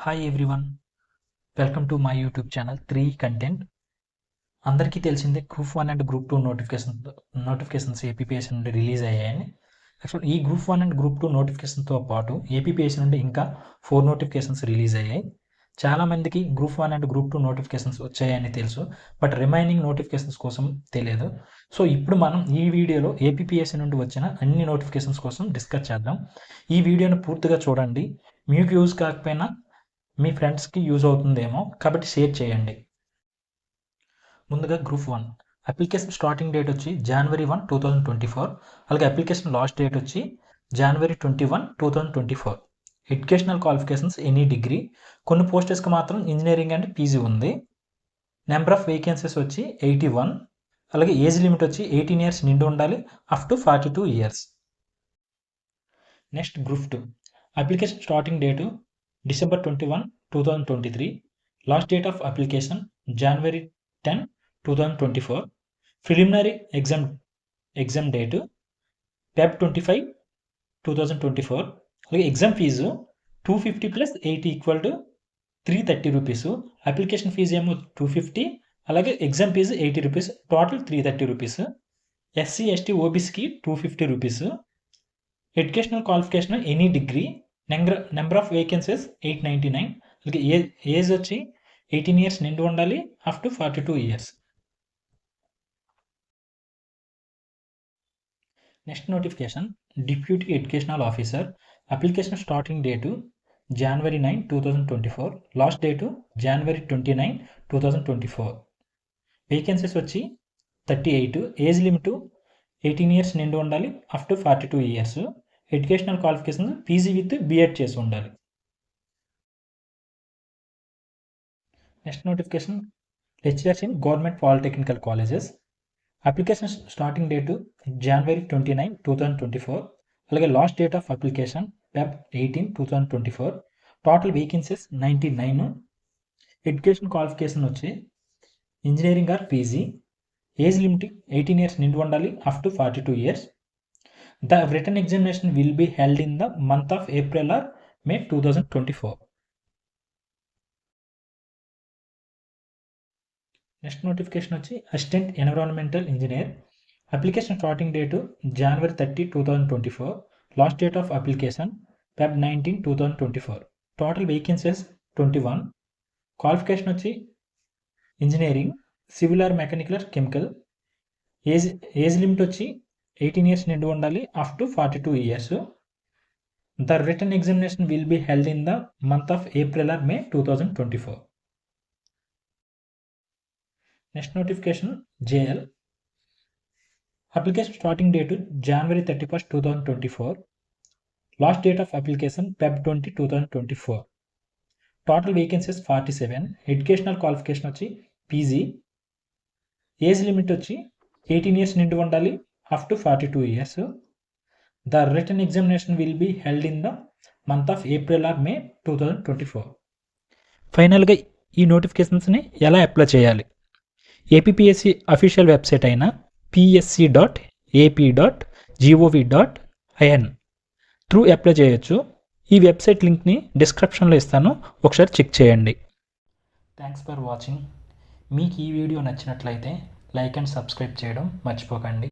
Hi everyone, welcome to my YouTube channel 3 Content. అందరికీ తెలిసిందే group 1 and group 2 notifications APPSC నుండి release అయ్యాయని. Actual ఈ గ్రూప్ 1 అండ్ గ్రూప్ 2 నోటిఫికేషన్తో పాటు ఏపీపీఎస్సీ నుండి ఇంకా 4 నోటిఫికేషన్స్ రిలీజ్ అయ్యాయి. చాలామందికి గ్రూప్ 1 అండ్ గ్రూప్ 2 నోటిఫికేషన్స్ వచ్చాయని తెలుసు, బట్ రిమైనింగ్ నోటిఫికేషన్స్ కోసం తెలియదు. సో ఇప్పుడు మనం ఈ వీడియోలో ఏపీపీఎస్సీ నుండి వచ్చిన అన్ని నోటిఫికేషన్స్ కోసం డిస్కస్ చేద్దాం. ఈ వీడియోను పూర్తిగా చూడండి. మీకు యూజ్ కాకపోయినా మీ ఫ్రెండ్స్కి యూజ్ అవుతుందేమో, కాబట్టి షేర్ చేయండి. ముందుగా గ్రూప్ 1 అప్లికేషన్ స్టార్టింగ్ డేట్ వచ్చి January 1, 2024. అలాగే అప్లికేషన్ లాస్ట్ డేట్ వచ్చి January 21, 2024. Educational qualifications any degree. కొన్ని పోస్టెస్కి మాత్రం ఇంజనీరింగ్ అండ్ పీజీ ఉంది. నెంబర్ ఆఫ్ వేకెన్సీస్ వచ్చి 81. అలాగే ఏజ్ లిమిట్ వచ్చి 18 years నిండి ఉండాలి, up to 42 years. Next group 2 application starting date December 21, 2023. Last date of application January 10, 2024. Preliminary exam date Feb 25, 2024. అలాగే exam fee 250 plus 80 equal to 330 rupees. Application fee ఏమో 250, అలాగే exam fee 80 rupees, total 330 rupees. SC ST ఓబీసీకి 250 rupees. Educational qualification any degree. Number of vacancies 899. అలాగే age వచ్చి 18 years నిండి ఉండాలి, up to 42 years. Next notification deputy educational officer. Application starting date January 9, 2024. Last date January 29, 2024. Vacancies వచ్చి 38. Age limit 18 years నిండి ఉండాలి, up to 42 years. Educational qualifications PG with B Ed చేసి ఉండాలి. Next notification lecturers in government polytechnical colleges. Application starting date January 29, 2024. అలాగే last date of application Feb 18, 2024. Total vacancies 99. Education qualification వచ్చి engineering or PG. Age limit 18 years నిండి ఉండాలి, up to 42 years. The written examination will be held in the month of April or May 2024. Next notification వచ్చి assistant environmental engineer. Application starting date January 30, 2024. Last date of application Feb 19, 2024. Total vacancies 21. Qualification వచ్చి engineering, civil or mechanical or chemical. Age limit వచ్చి 18 years నిండి ఉండాలి, up to 42 years. The written examination will be held in the month of April or May 2024. Next notification JL. Application starting date January 31, 2024. Last date of application Feb 20, 2024. Total vacancies 47. Educational qualification వచ్చి PG. Age limit వచ్చి 18 years నిండి ఉండాలి, up to 42 years. The written examination will be held in the month of April or May 2024. ఫైనల్గా ఈ నోటిఫికేషన్స్ని ఎలా apply చేయాలి? APPSC official website అయిన psc.ap.gov.in through apply చేయొచ్చు. ఈ వెబ్సైట్ లింక్ని డిస్క్రిప్షన్లో ఇస్తాను, ఒకసారి చెక్ చేయండి. Thanks for watching. మీకు ఈ వీడియో నచ్చినట్లయితే లైక్ అండ్ సబ్స్క్రైబ్ చేయడం మర్చిపోకండి.